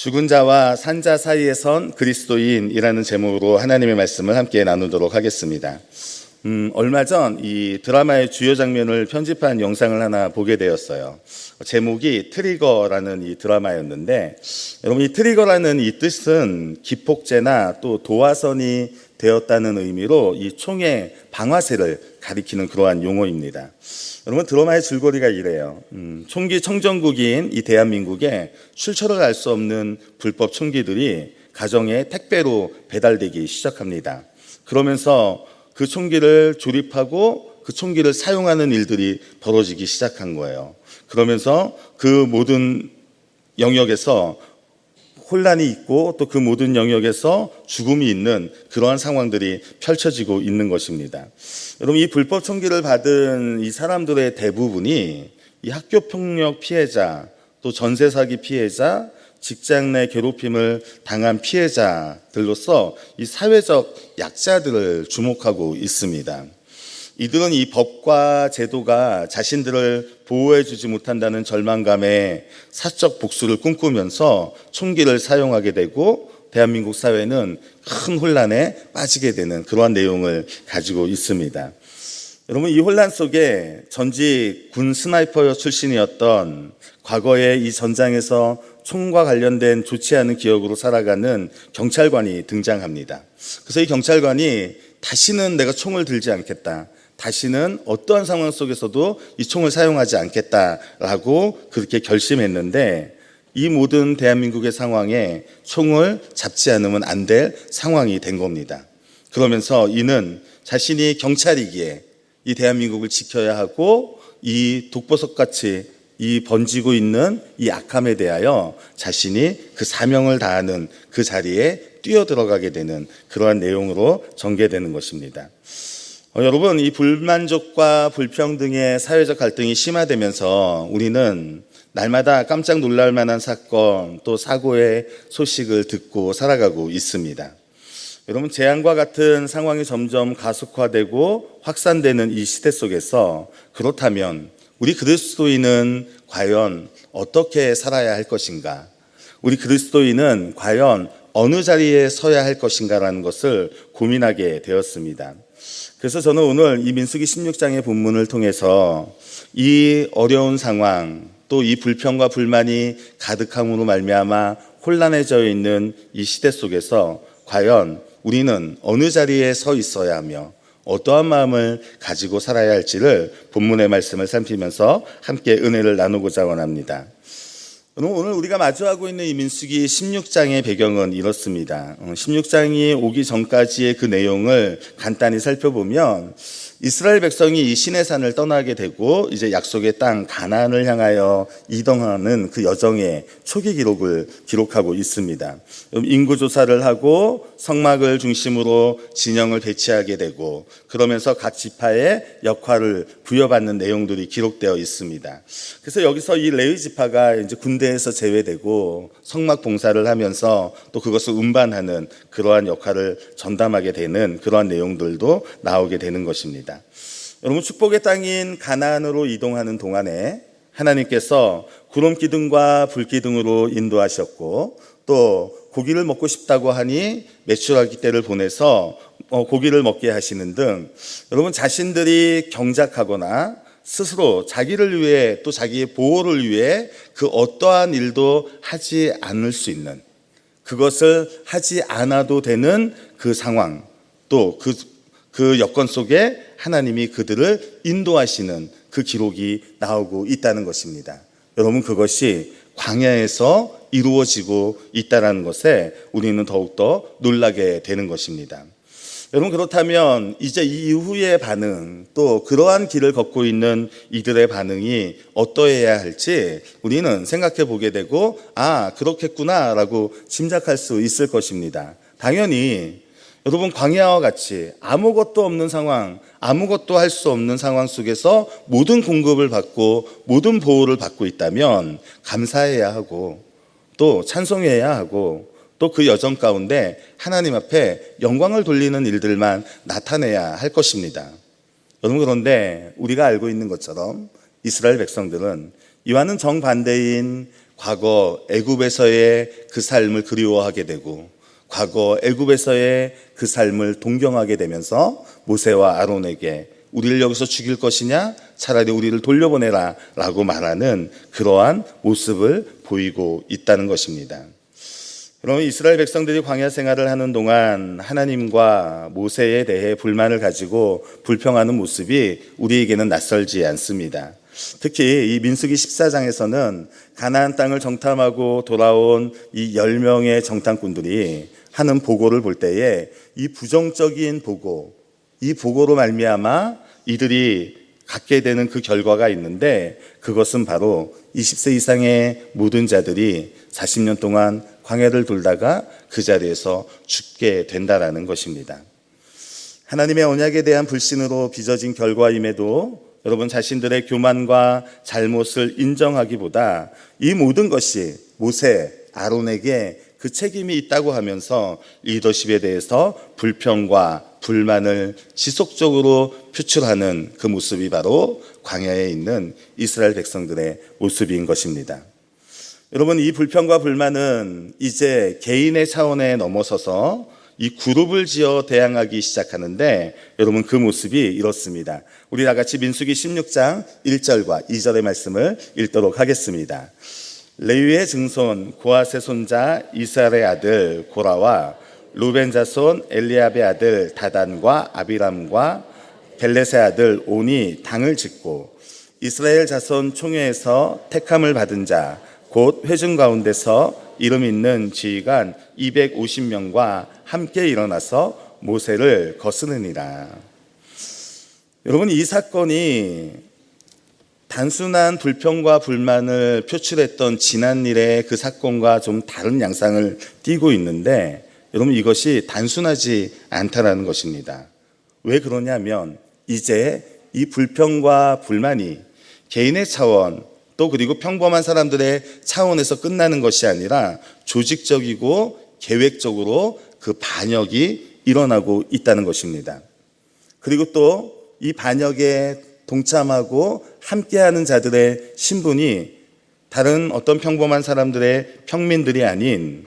죽은 자와 산 자 사이에 선 그리스도인이라는 제목으로 하나님의 말씀을 함께 나누도록 하겠습니다. 얼마 전 이 드라마의 주요 장면을 편집한 영상을 하나 보게 되었어요. 제목이 트리거라는 이 드라마였는데, 여러분, 이 트리거라는 이 뜻은 기폭제나 또 도화선이 되었다는 의미로 이 총의 방아쇠를 가리키는 그러한 용어입니다. 여러분, 드라마의 줄거리가 이래요. 총기 청정국인 이 대한민국에 출처를 알 수 없는 불법 총기들이 가정에 택배로 배달되기 시작합니다. 그러면서 그 총기를 조립하고 그 총기를 사용하는 일들이 벌어지기 시작한 거예요. 그러면서 그 모든 영역에서 혼란이 있고 또 그 모든 영역에서 죽음이 있는 그러한 상황들이 펼쳐지고 있는 것입니다. 여러분, 이 불법 총기를 받은 이 사람들의 대부분이 이 학교폭력 피해자, 또 전세사기 피해자, 직장 내 괴롭힘을 당한 피해자들로서 이 사회적 약자들을 주목하고 있습니다. 이들은 이 법과 제도가 자신들을 보호해주지 못한다는 절망감에 사적 복수를 꿈꾸면서 총기를 사용하게 되고 대한민국 사회는 큰 혼란에 빠지게 되는 그러한 내용을 가지고 있습니다. 여러분, 이 혼란 속에 전직 군 스나이퍼 출신이었던 과거에 이 전장에서 총과 관련된 좋지 않은 기억으로 살아가는 경찰관이 등장합니다. 그래서 이 경찰관이 다시는 내가 총을 들지 않겠다, 다시는 어떠한 상황 속에서도 이 총을 사용하지 않겠다라고 그렇게 결심했는데, 이 모든 대한민국의 상황에 총을 잡지 않으면 안 될 상황이 된 겁니다. 그러면서 이는 자신이 경찰이기에 이 대한민국을 지켜야 하고 이 독보석같이 이 번지고 있는 이 악함에 대하여 자신이 그 사명을 다하는 그 자리에 뛰어들어가게 되는 그러한 내용으로 전개되는 것입니다. 여러분, 이 불만족과 불평등의 사회적 갈등이 심화되면서 우리는 날마다 깜짝 놀랄 만한 사건 또 사고의 소식을 듣고 살아가고 있습니다. 여러분, 재앙과 같은 상황이 점점 가속화되고 확산되는 이 시대 속에서 그렇다면 우리 그리스도인은 과연 어떻게 살아야 할 것인가? 우리 그리스도인은 과연 어느 자리에 서야 할 것인가라는 것을 고민하게 되었습니다. 그래서 저는 오늘 이 민수기 16장의 본문을 통해서 이 어려운 상황, 또 이 불평과 불만이 가득함으로 말미암아 혼란해져 있는 이 시대 속에서 과연 우리는 어느 자리에 서 있어야 하며 어떠한 마음을 가지고 살아야 할지를 본문의 말씀을 살피면서 함께 은혜를 나누고자 원합니다. 오늘 우리가 마주하고 있는 이 민수기 16장의 배경은 이렇습니다. 16장이 오기 전까지의 그 내용을 간단히 살펴보면 이스라엘 백성이 이 시내산을 떠나게 되고 이제 약속의 땅 가나안을 향하여 이동하는 그 여정의 초기 기록을 기록하고 있습니다. 인구 조사를 하고 성막을 중심으로 진영을 배치하게 되고 그러면서 각 지파의 역할을 부여받는 내용들이 기록되어 있습니다. 그래서 여기서 이 레위 지파가 이제 군대에서 제외되고 성막 봉사를 하면서 또 그것을 운반하는 그러한 역할을 전담하게 되는 그러한 내용들도 나오게 되는 것입니다. 여러분, 축복의 땅인 가나안으로 이동하는 동안에 하나님께서 구름 기둥과 불 기둥으로 인도하셨고 또 고기를 먹고 싶다고 하니 메추라기 떼를 보내서 고기를 먹게 하시는 등 여러분, 자신들이 경작하거나 스스로 자기를 위해 또 자기의 보호를 위해 그 어떠한 일도 하지 않을 수 있는, 그것을 하지 않아도 되는 그 상황, 또 그 여건 속에 하나님이 그들을 인도하시는 그 기록이 나오고 있다는 것입니다. 여러분, 그것이 광야에서 이루어지고 있다는 것에 우리는 더욱더 놀라게 되는 것입니다. 여러분, 그렇다면 이제 이 이후의 반응, 또 그러한 길을 걷고 있는 이들의 반응이 어떠해야 할지 우리는 생각해 보게 되고, 그렇겠구나 라고 짐작할 수 있을 것입니다. 당연히 여러분, 광야와 같이 아무것도 없는 상황, 아무것도 할 수 없는 상황 속에서 모든 공급을 받고 모든 보호를 받고 있다면 감사해야 하고 또 찬송해야 하고 또 그 여정 가운데 하나님 앞에 영광을 돌리는 일들만 나타내야 할 것입니다. 여러분, 그런데 우리가 알고 있는 것처럼 이스라엘 백성들은 이와는 정반대인 과거 애굽에서의 그 삶을 그리워하게 되고 과거 애굽에서의 그 삶을 동경하게 되면서 모세와 아론에게 우리를 여기서 죽일 것이냐? 차라리 우리를 돌려보내라 라고 말하는 그러한 모습을 보이고 있다는 것입니다. 그럼 이스라엘 백성들이 광야 생활을 하는 동안 하나님과 모세에 대해 불만을 가지고 불평하는 모습이 우리에게는 낯설지 않습니다. 특히 이 민수기 14장에서는 가나안 땅을 정탐하고 돌아온 이 10명의 정탐꾼들이 하는 보고를 볼 때에 이 부정적인 보고, 이 보고로 말미암아 이들이 갖게 되는 그 결과가 있는데 그것은 바로 20세 이상의 모든 자들이 40년 동안 광야를 돌다가 그 자리에서 죽게 된다라는 것입니다. 하나님의 언약에 대한 불신으로 빚어진 결과임에도 여러분 자신들의 교만과 잘못을 인정하기보다 이 모든 것이 모세, 아론에게 그 책임이 있다고 하면서 리더십에 대해서 불평과 불만을 지속적으로 표출하는 그 모습이 바로 광야에 있는 이스라엘 백성들의 모습인 것입니다. 여러분, 이 불평과 불만은 이제 개인의 차원에 넘어서서 이 그룹을 지어 대항하기 시작하는데 여러분 그 모습이 이렇습니다. 우리 다 같이 민수기 16장 1절과 2절의 말씀을 읽도록 하겠습니다. 레위의 증손 고핫의 손자 이스라엘의 아들 고라와 루벤 자손 엘리압의 아들 다단과 아비람과 벨렛의 아들 온이 당을 짓고 이스라엘 자손 총회에서 택함을 받은 자 곧 회중 가운데서 이름 있는 지휘관 250명과 함께 일어나서 모세를 거스르니라. 여러분, 이 사건이 단순한 불평과 불만을 표출했던 지난 일의 그 사건과 좀 다른 양상을 띠고 있는데 여러분 이것이 단순하지 않다라는 것입니다. 왜 그러냐면 이제 이 불평과 불만이 개인의 차원 또 그리고 평범한 사람들의 차원에서 끝나는 것이 아니라 조직적이고 계획적으로 그 반역이 일어나고 있다는 것입니다. 그리고 또 이 반역에 동참하고 함께하는 자들의 신분이 다른 어떤 평범한 사람들의 평민들이 아닌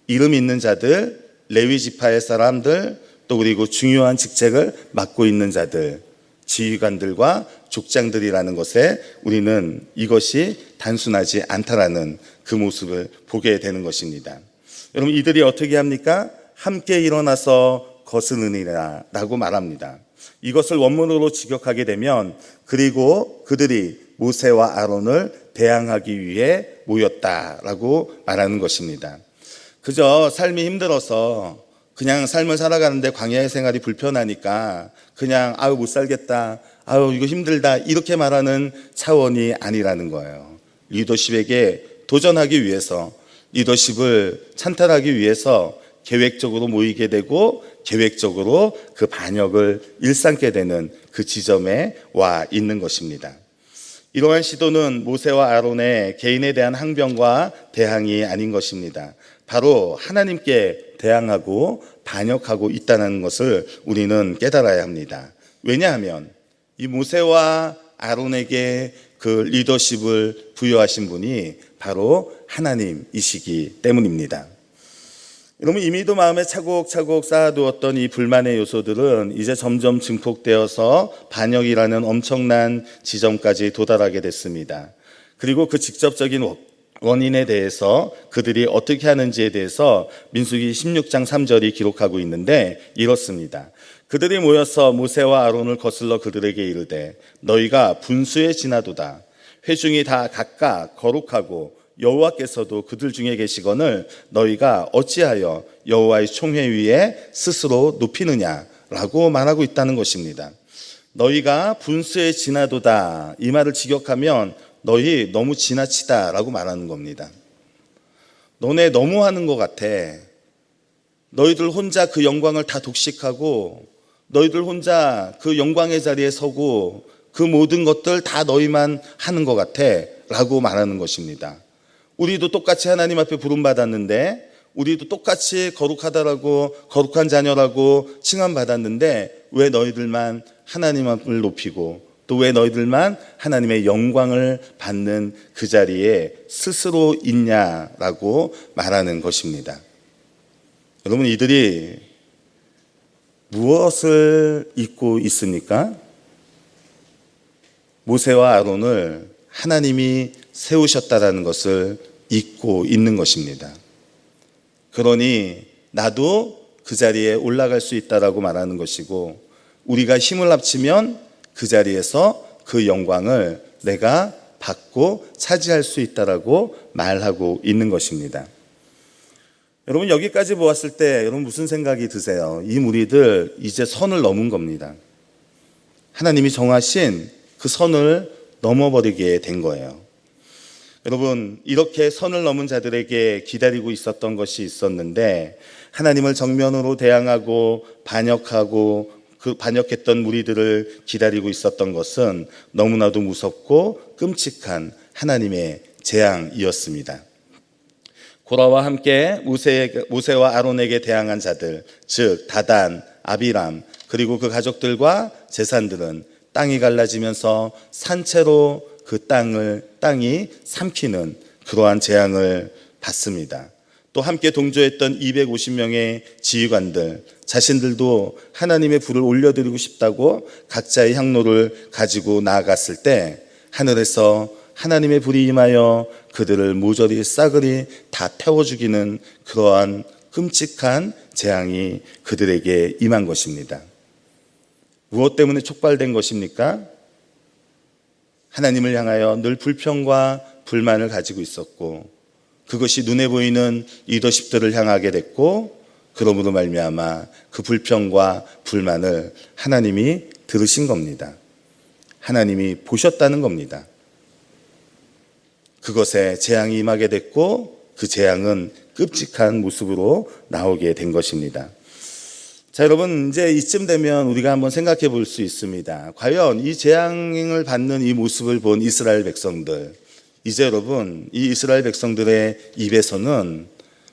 이름 있는 자들, 레위 지파의 사람들, 또 그리고 중요한 직책을 맡고 있는 자들, 지휘관들과 족장들이라는 것에 우리는 이것이 단순하지 않다라는 그 모습을 보게 되는 것입니다. 여러분, 이들이 어떻게 합니까? 함께 일어나서 거스르니라 라고 말합니다. 이것을 원문으로 직역하게 되면 그리고 그들이 모세와 아론을 대항하기 위해 모였다라고 말하는 것입니다. 그저 삶이 힘들어서 그냥 삶을 살아가는데 광야의 생활이 불편하니까 그냥 아유 못 살겠다, 아유 이거 힘들다 이렇게 말하는 차원이 아니라는 거예요. 리더십에게 도전하기 위해서, 리더십을 찬탈하기 위해서 계획적으로 모이게 되고 계획적으로 그 반역을 일삼게 되는 그 지점에 와 있는 것입니다. 이러한 시도는 모세와 아론의 개인에 대한 항변과 대항이 아닌 것입니다. 바로 하나님께 대항하고 반역하고 있다는 것을 우리는 깨달아야 합니다. 왜냐하면 이 모세와 아론에게 그 리더십을 부여하신 분이 바로 하나님이시기 때문입니다. 여러분, 이미도 마음에 차곡차곡 쌓아두었던 이 불만의 요소들은 이제 점점 증폭되어서 반역이라는 엄청난 지점까지 도달하게 됐습니다. 그리고 그 직접적인 원인에 대해서 그들이 어떻게 하는지에 대해서 민수기 16장 3절이 기록하고 있는데 이렇습니다. 그들이 모여서 모세와 아론을 거슬러 그들에게 이르되 너희가 분수에 지나도다. 회중이 다 각각 거룩하고 여호와께서도 그들 중에 계시거늘 너희가 어찌하여 여호와의 총회 위에 스스로 높이느냐라고 말하고 있다는 것입니다. 너희가 분수에 지나도다, 이 말을 직역하면 너희 너무 지나치다라고 말하는 겁니다. 너네 너무하는 것 같아. 너희들 혼자 그 영광을 다 독식하고 너희들 혼자 그 영광의 자리에 서고 그 모든 것들 다 너희만 하는 것 같아 라고 말하는 것입니다. 우리도 똑같이 하나님 앞에 부름받았는데, 우리도 똑같이 거룩하다라고, 거룩한 자녀라고 칭함받았는데 왜 너희들만 하나님 앞을 높이고 또 왜 너희들만 하나님의 영광을 받는 그 자리에 스스로 있냐라고 말하는 것입니다. 여러분, 이들이 무엇을 잊고 있습니까? 모세와 아론을 하나님이 세우셨다라는 것을 잊고 있는 것입니다. 그러니 나도 그 자리에 올라갈 수 있다라고 말하는 것이고, 우리가 힘을 합치면 그 자리에서 그 영광을 내가 받고 차지할 수 있다라고 말하고 있는 것입니다. 여러분, 여기까지 보았을 때 여러분 무슨 생각이 드세요? 이 무리들 이제 선을 넘은 겁니다. 하나님이 정하신 그 선을 넘어버리게 된 거예요. 여러분, 이렇게 선을 넘은 자들에게 기다리고 있었던 것이 있었는데, 하나님을 정면으로 대항하고 반역하고 그 반역했던 무리들을 기다리고 있었던 것은 너무나도 무섭고 끔찍한 하나님의 재앙이었습니다. 고라와 함께 모세와 아론에게 대항한 자들, 즉 다단, 아비람, 그리고 그 가족들과 재산들은 땅이 갈라지면서 산채로 그 땅이 삼키는 그러한 재앙을 받습니다. 또 함께 동조했던 250명의 지휘관들, 자신들도 하나님의 불을 올려드리고 싶다고 각자의 향로를 가지고 나아갔을 때 하늘에서 하나님의 불이 임하여 그들을 모조리 싸그리 다 태워 죽이는 그러한 끔찍한 재앙이 그들에게 임한 것입니다. 무엇 때문에 촉발된 것입니까? 하나님을 향하여 늘 불평과 불만을 가지고 있었고, 그것이 눈에 보이는 리더십들을 향하게 됐고, 그러므로 말미암아 그 불평과 불만을 하나님이 들으신 겁니다. 하나님이 보셨다는 겁니다. 그것에 재앙이 임하게 됐고, 그 재앙은 끔찍한 모습으로 나오게 된 것입니다. 자, 여러분, 이제 이쯤 되면 우리가 한번 생각해 볼 수 있습니다. 과연 이 재앙을 받는 이 모습을 본 이스라엘 백성들, 이제 여러분, 이 이스라엘 백성들의 입에서는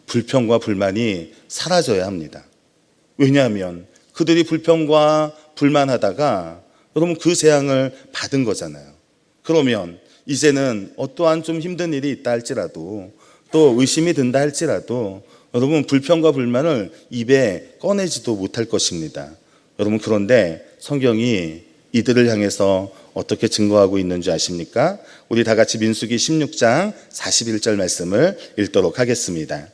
불평과 불만이 사라져야 합니다. 왜냐하면 그들이 불평과 불만하다가 여러분 그 재앙을 받은 거잖아요. 그러면 이제는 어떠한 좀 힘든 일이 있다 할지라도, 또 의심이 든다 할지라도 여러분 불평과 불만을 입에 꺼내지도 못할 것입니다. 여러분, 그런데 성경이 이들을 향해서 어떻게 증거하고 있는지 아십니까? 우리 다 같이 민수기 16장 41절 말씀을 읽도록 하겠습니다.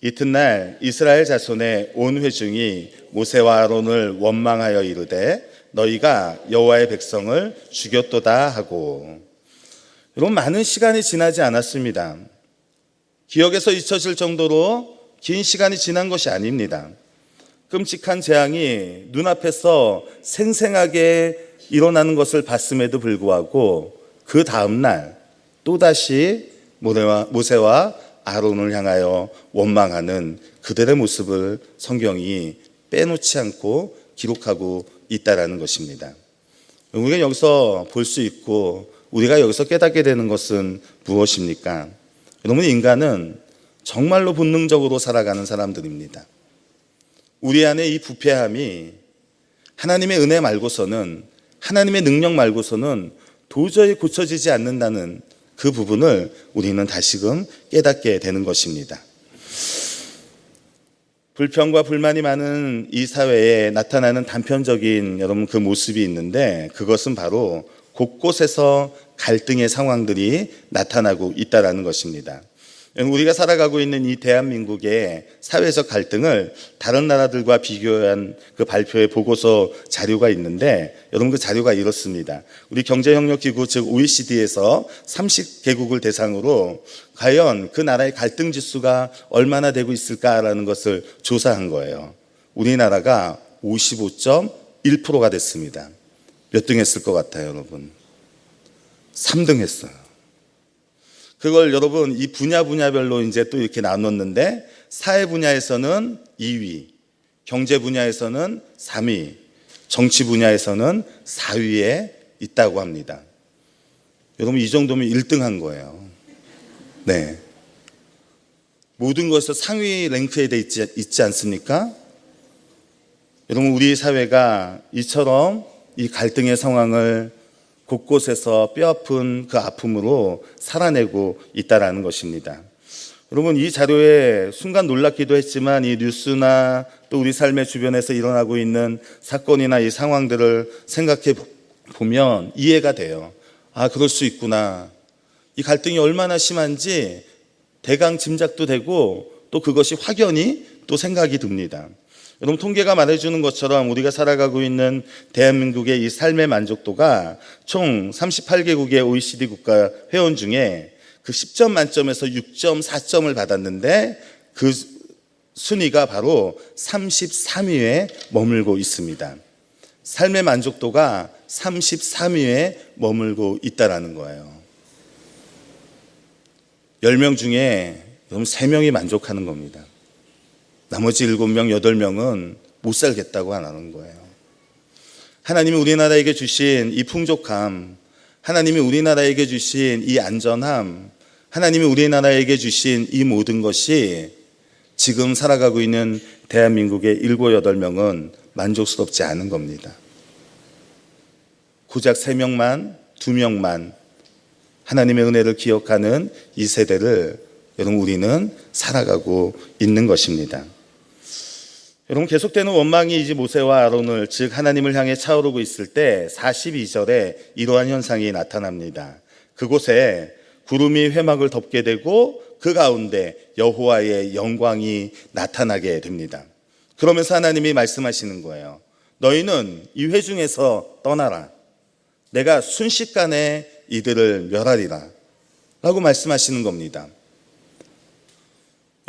이튿날 이스라엘 자손의 온 회중이 모세와 아론을 원망하여 이르되 너희가 여호와의 백성을 죽였도다 하고. 여러분, 많은 시간이 지나지 않았습니다. 기억에서 잊혀질 정도로 긴 시간이 지난 것이 아닙니다. 끔찍한 재앙이 눈앞에서 생생하게 일어나는 것을 봤음에도 불구하고 그 다음날 또다시 모세와 아론을 향하여 원망하는 그들의 모습을 성경이 빼놓지 않고 기록하고 있다라는 것입니다. 우리가 여기서 볼 수 있고 우리가 여기서 깨닫게 되는 것은 무엇입니까? 여러분, 인간은 정말로 본능적으로 살아가는 사람들입니다. 우리 안에 이 부패함이 하나님의 은혜 말고서는, 하나님의 능력 말고서는 도저히 고쳐지지 않는다는 그 부분을 우리는 다시금 깨닫게 되는 것입니다. 불평과 불만이 많은 이 사회에 나타나는 단편적인 여러분 그 모습이 있는데, 그것은 바로 곳곳에서 갈등의 상황들이 나타나고 있다는 것입니다. 우리가 살아가고 있는 이 대한민국의 사회적 갈등을 다른 나라들과 비교한 그 발표의 보고서 자료가 있는데, 여러분 그 자료가 이렇습니다. 우리 경제협력기구 즉 OECD에서 30개국을 대상으로 과연 그 나라의 갈등 지수가 얼마나 되고 있을까라는 것을 조사한 거예요. 우리나라가 55.1%가 됐습니다. 몇 등 했을 것 같아요, 여러분? 3등 했어요. 그걸 여러분 이 분야별로 이제 또 이렇게 나눴는데, 사회 분야에서는 2위, 경제 분야에서는 3위, 정치 분야에서는 4위에 있다고 합니다. 여러분, 이 정도면 1등 한 거예요. 네. 모든 것에서 상위 랭크에 돼 있지 않습니까? 여러분, 우리 사회가 이처럼 이 갈등의 상황을 곳곳에서 뼈아픈 그 아픔으로 살아내고 있다라는 것입니다. 여러분, 이 자료에 순간 놀랍기도 했지만 이 뉴스나 또 우리 삶의 주변에서 일어나고 있는 사건이나 이 상황들을 생각해 보면 이해가 돼요. 아, 그럴 수 있구나. 이 갈등이 얼마나 심한지 대강 짐작도 되고 또 그것이 확연히 또 생각이 듭니다. 여러분, 통계가 말해주는 것처럼 우리가 살아가고 있는 대한민국의 이 삶의 만족도가 총 38개국의 OECD 국가 회원 중에 그 10점 만점에서 6.4점을 받았는데 그 순위가 바로 33위에 머물고 있습니다. 삶의 만족도가 33위에 머물고 있다라는 거예요. 10명 중에 그럼 3명이 만족하는 겁니다. 나머지 7명, 8명은 못 살겠다고 하는 거예요. 하나님이 우리나라에게 주신 이 풍족함, 하나님이 우리나라에게 주신 이 안전함, 하나님이 우리나라에게 주신 이 모든 것이 지금 살아가고 있는 대한민국의 7, 8명은 만족스럽지 않은 겁니다. 고작 3명만, 2명만 하나님의 은혜를 기억하는 이 세대를 여러분 우리는 살아가고 있는 것입니다. 여러분, 계속되는 원망이 이제 모세와 아론을, 즉 하나님을 향해 차오르고 있을 때 42절에 이러한 현상이 나타납니다. 그곳에 구름이 회막을 덮게 되고 그 가운데 여호와의 영광이 나타나게 됩니다. 그러면서 하나님이 말씀하시는 거예요. 너희는 이 회중에서 떠나라. 내가 순식간에 이들을 멸하리라 라고 말씀하시는 겁니다.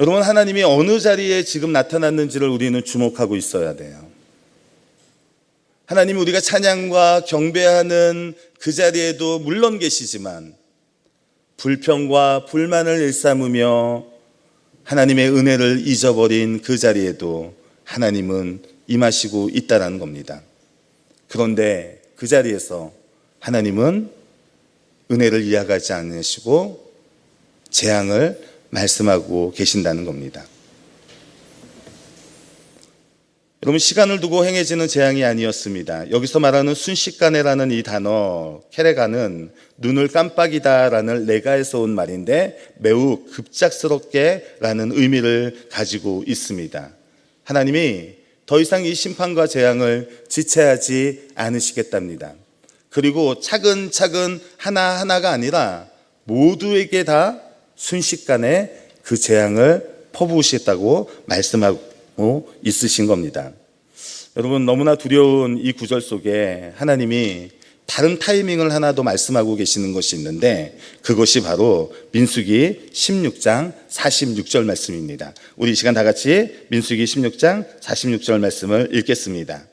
여러분, 하나님이 어느 자리에 지금 나타났는지를 우리는 주목하고 있어야 돼요. 하나님이 우리가 찬양과 경배하는 그 자리에도 물론 계시지만 불평과 불만을 일삼으며 하나님의 은혜를 잊어버린 그 자리에도 하나님은 임하시고 있다는 겁니다. 그런데 그 자리에서 하나님은 은혜를 이어가지 않으시고 재앙을 말씀하고 계신다는 겁니다. 여러분, 시간을 두고 행해지는 재앙이 아니었습니다. 여기서 말하는 순식간에라는 이 단어, 케레가는 눈을 깜빡이다라는 레가에서 온 말인데 매우 급작스럽게라는 의미를 가지고 있습니다. 하나님이 더 이상 이 심판과 재앙을 지체하지 않으시겠답니다. 그리고 차근차근 하나하나가 아니라 모두에게 다 순식간에 그 재앙을 퍼부으시겠다고 말씀하고 있으신 겁니다. 여러분, 너무나 두려운 이 구절 속에 하나님이 다른 타이밍을 하나 더 말씀하고 계시는 것이 있는데 그것이 바로 민수기 16장 46절 말씀입니다. 우리 이 시간 다 같이 민수기 16장 46절 말씀을 읽겠습니다.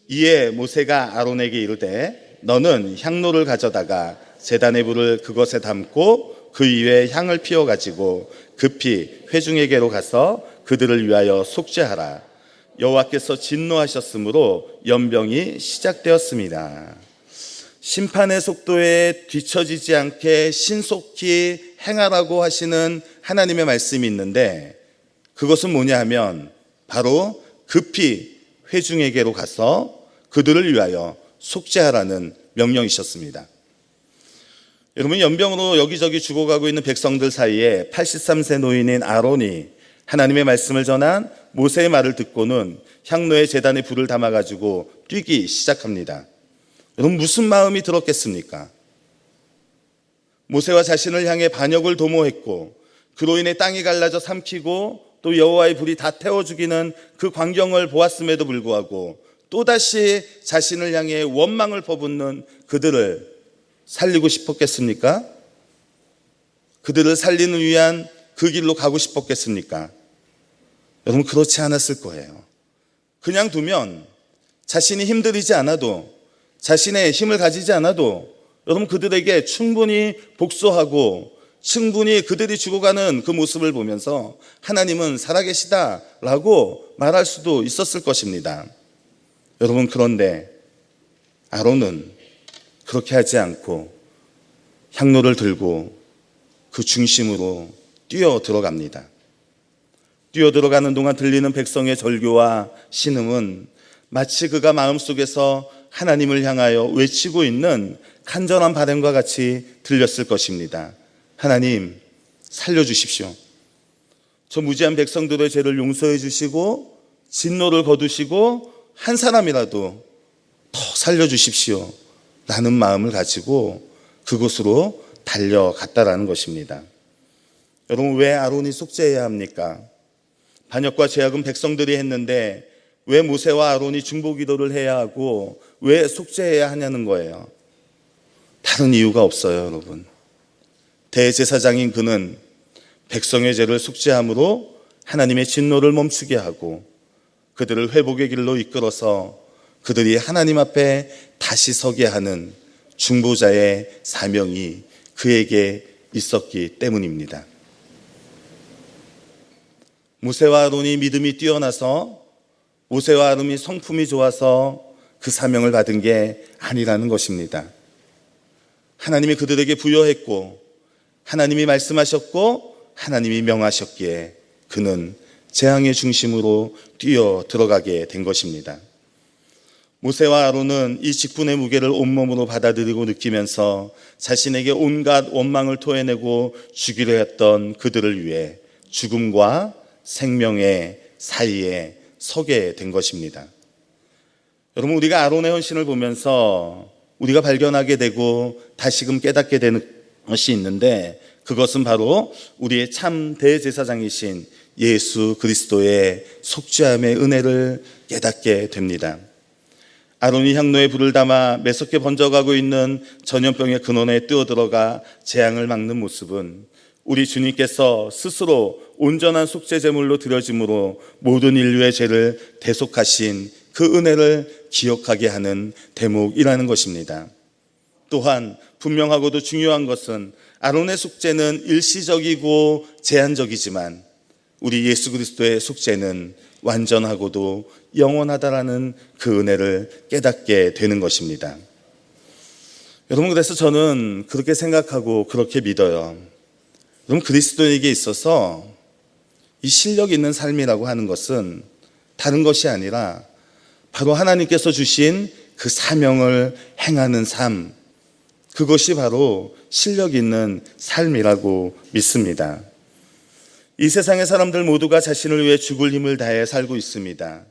이에 모세가 아론에게 이르되 너는 향로를 가져다가 제단의 불을 그것에 담고 그 위에 향을 피워가지고 급히 회중에게로 가서 그들을 위하여 속죄하라. 여호와께서 진노하셨으므로 연병이 시작되었습니다. 심판의 속도에 뒤처지지 않게 신속히 행하라고 하시는 하나님의 말씀이 있는데 그것은 뭐냐 하면 바로 급히 회중에게로 가서 그들을 위하여 속죄하라는 명령이셨습니다. 여러분, 연병으로 여기저기 죽어가고 있는 백성들 사이에 83세 노인인 아론이 하나님의 말씀을 전한 모세의 말을 듣고는 향로에 제단에 불을 담아가지고 뛰기 시작합니다. 여러분, 무슨 마음이 들었겠습니까? 모세와 자신을 향해 반역을 도모했고 그로 인해 땅이 갈라져 삼키고 또 여호와의 불이 다 태워 죽이는 그 광경을 보았음에도 불구하고 또다시 자신을 향해 원망을 퍼붓는 그들을 살리고 싶었겠습니까? 그들을 살리는 위한 그 길로 가고 싶었겠습니까? 여러분, 그렇지 않았을 거예요. 그냥 두면 자신이 힘들이지 않아도, 자신의 힘을 가지지 않아도 여러분 그들에게 충분히 복수하고 충분히 그들이 죽어가는 그 모습을 보면서 하나님은 살아계시다라고 말할 수도 있었을 것입니다. 여러분, 그런데 아론은 그렇게 하지 않고 향로를 들고 그 중심으로 뛰어 들어갑니다. 뛰어 들어가는 동안 들리는 백성의 절규와 신음은 마치 그가 마음속에서 하나님을 향하여 외치고 있는 간절한 바람과 같이 들렸을 것입니다. 하나님, 살려주십시오. 저 무지한 백성들의 죄를 용서해 주시고 진노를 거두시고 한 사람이라도 더 살려주십시오 라는 마음을 가지고 그곳으로 달려갔다라는 것입니다. 여러분, 왜 아론이 속죄해야 합니까? 반역과 죄악은 백성들이 했는데 왜 모세와 아론이 중보기도를 해야 하고 왜 속죄해야 하냐는 거예요. 다른 이유가 없어요, 여러분. 대제사장인 그는 백성의 죄를 속죄함으로 하나님의 진노를 멈추게 하고 그들을 회복의 길로 이끌어서 그들이 하나님 앞에 다시 서게 하는 중보자의 사명이 그에게 있었기 때문입니다. 모세와 아론이 믿음이 뛰어나서 모세와 아론이 성품이 좋아서 그 사명을 받은 게 아니라는 것입니다. 하나님이 그들에게 부여했고 하나님이 말씀하셨고 하나님이 명하셨기에 그는 재앙의 중심으로 뛰어 들어가게 된 것입니다. 모세와 아론은 이 직분의 무게를 온몸으로 받아들이고 느끼면서 자신에게 온갖 원망을 토해내고 죽이려 했던 그들을 위해 죽음과 생명의 사이에 서게 된 것입니다. 여러분, 우리가 아론의 헌신을 보면서 우리가 발견하게 되고 다시금 깨닫게 되는 것이 있는데 그것은 바로 우리의 참 대제사장이신 예수 그리스도의 속죄함의 은혜를 깨닫게 됩니다. 아론이 향로에 불을 담아 매섭게 번져가고 있는 전염병의 근원에 뛰어들어가 재앙을 막는 모습은 우리 주님께서 스스로 온전한 속죄 제물로 드려짐으로 모든 인류의 죄를 대속하신 그 은혜를 기억하게 하는 대목이라는 것입니다. 또한 분명하고도 중요한 것은 아론의 속죄는 일시적이고 제한적이지만 우리 예수 그리스도의 속죄는 완전하고도 영원하다라는 그 은혜를 깨닫게 되는 것입니다. 여러분, 그래서 저는 그렇게 생각하고 그렇게 믿어요. 여러분, 그리스도에게 있어서 이 실력 있는 삶이라고 하는 것은 다른 것이 아니라 바로 하나님께서 주신 그 사명을 행하는 삶, 그것이 바로 실력 있는 삶이라고 믿습니다. 이 세상의 사람들 모두가 자신을 위해 죽을 힘을 다해 살고 있습니다.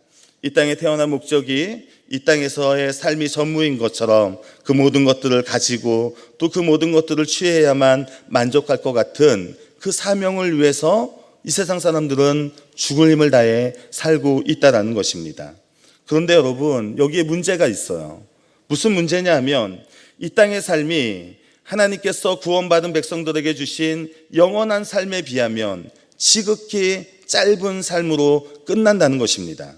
이 땅에 태어난 목적이 이 땅에서의 삶이 전무인 것처럼 그 모든 것들을 가지고 또 그 모든 것들을 취해야만 만족할 것 같은 그 사명을 위해서 이 세상 사람들은 죽을 힘을 다해 살고 있다는 것입니다. 그런데 여러분, 여기에 문제가 있어요. 무슨 문제냐 하면 이 땅의 삶이 하나님께서 구원받은 백성들에게 주신 영원한 삶에 비하면 지극히 짧은 삶으로 끝난다는 것입니다.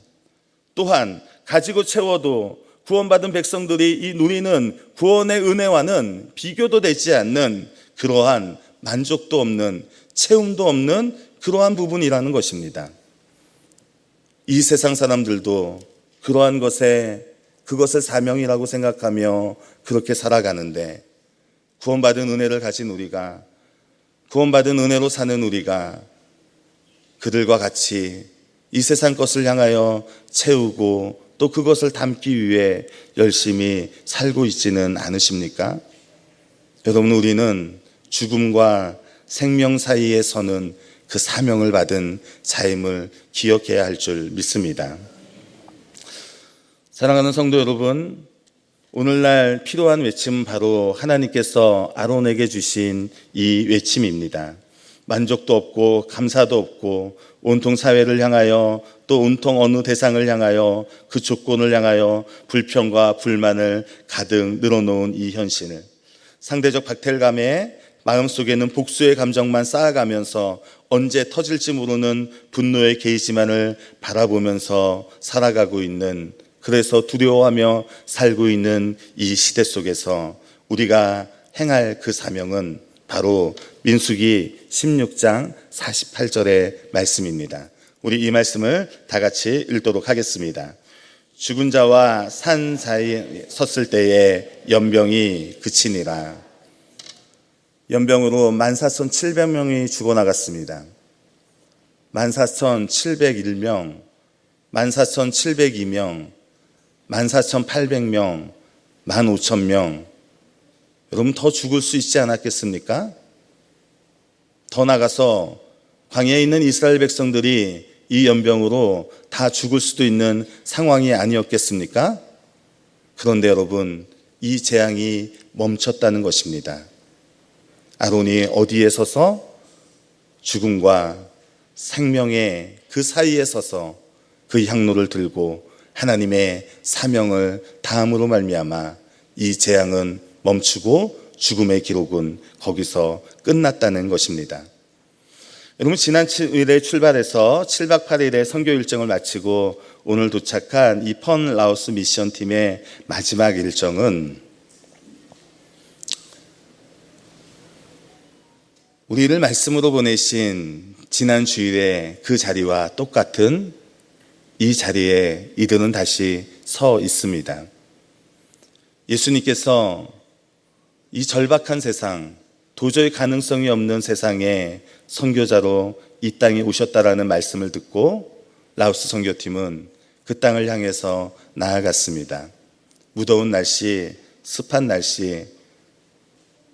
또한 가지고 채워도 구원받은 백성들이 이 누리는 구원의 은혜와는 비교도 되지 않는 그러한 만족도 없는, 채움도 없는 그러한 부분이라는 것입니다. 이 세상 사람들도 그러한 그것을 사명이라고 생각하며 그렇게 살아가는데 구원받은 은혜를 가진 우리가, 구원받은 은혜로 사는 우리가 그들과 같이 이 세상 것을 향하여 채우고 또 그것을 담기 위해 열심히 살고 있지는 않으십니까? 여러분, 우리는 죽음과 생명 사이에 서는 그 사명을 받은 자임을 기억해야 할 줄 믿습니다. 사랑하는 성도 여러분, 오늘날 필요한 외침은 바로 하나님께서 아론에게 주신 이 외침입니다. 만족도 없고 감사도 없고 온통 사회를 향하여 또 온통 어느 대상을 향하여 그 조건을 향하여 불평과 불만을 가득 늘어놓은 이 현실을 상대적 박탈감에 마음속에는 복수의 감정만 쌓아가면서 언제 터질지 모르는 분노의 게이지만을 바라보면서 살아가고 있는, 그래서 두려워하며 살고 있는 이 시대 속에서 우리가 행할 그 사명은 바로 민수기 16장 48절의 말씀입니다. 우리 이 말씀을 다 같이 읽도록 하겠습니다. 죽은 자와 산 사이에 섰을 때에 연병이 그치니라. 연병으로 14,700명이 죽어나갔습니다. 14,701명, 14,702명, 14,800명, 15,000명, 여러분, 더 죽을 수 있지 않았겠습니까? 더 나가서 광야에 있는 이스라엘 백성들이 이 연병으로 다 죽을 수도 있는 상황이 아니었겠습니까? 그런데 여러분, 이 재앙이 멈췄다는 것입니다. 아론이 어디에 서서? 죽음과 생명의 그 사이에 서서 그 향로를 들고 하나님의 사명을 다함으로 말미암아 이 재앙은 멈추고 죽음의 기록은 거기서 끝났다는 것입니다. 여러분, 지난 7일에 출발해서 7박 8일의 선교 일정을 마치고 오늘 도착한 이 펀 라오스 미션팀의 마지막 일정은 우리를 말씀으로 보내신 지난 주일의 그 자리와 똑같은 이 자리에 이들은 다시 서 있습니다. 예수님께서 이 절박한 세상, 도저히 가능성이 없는 세상에 선교자로 이 땅에 오셨다라는 말씀을 듣고 라오스 선교팀은 그 땅을 향해서 나아갔습니다. 무더운 날씨, 습한 날씨,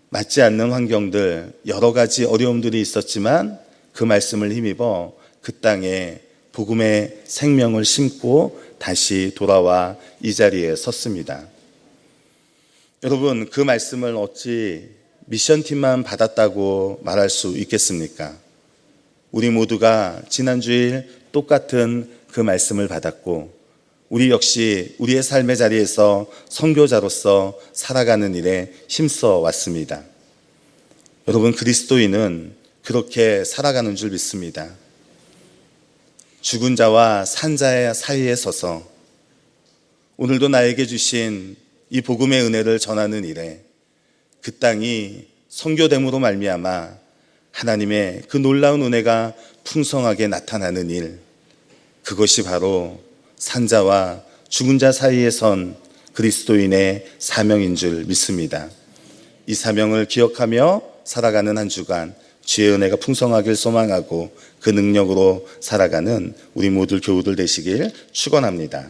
맞지 않는 환경들, 여러 가지 어려움들이 있었지만 그 말씀을 힘입어 그 땅에 복음의 생명을 심고 다시 돌아와 이 자리에 섰습니다. 여러분, 그 말씀을 어찌 미션팀만 받았다고 말할 수 있겠습니까? 우리 모두가 지난주일 똑같은 그 말씀을 받았고 우리 역시 우리의 삶의 자리에서 선교자로서 살아가는 일에 힘써 왔습니다. 여러분, 그리스도인은 그렇게 살아가는 줄 믿습니다. 죽은 자와 산 자의 사이에 서서 오늘도 나에게 주신 이 복음의 은혜를 전하는 일에 그 땅이 선교됨으로 말미암아 하나님의 그 놀라운 은혜가 풍성하게 나타나는 일, 그것이 바로 산자와 죽은 자 사이에 선 그리스도인의 사명인 줄 믿습니다. 이 사명을 기억하며 살아가는 한 주간 주의 은혜가 풍성하길 소망하고 그 능력으로 살아가는 우리 모두 교우들 되시길 축원합니다.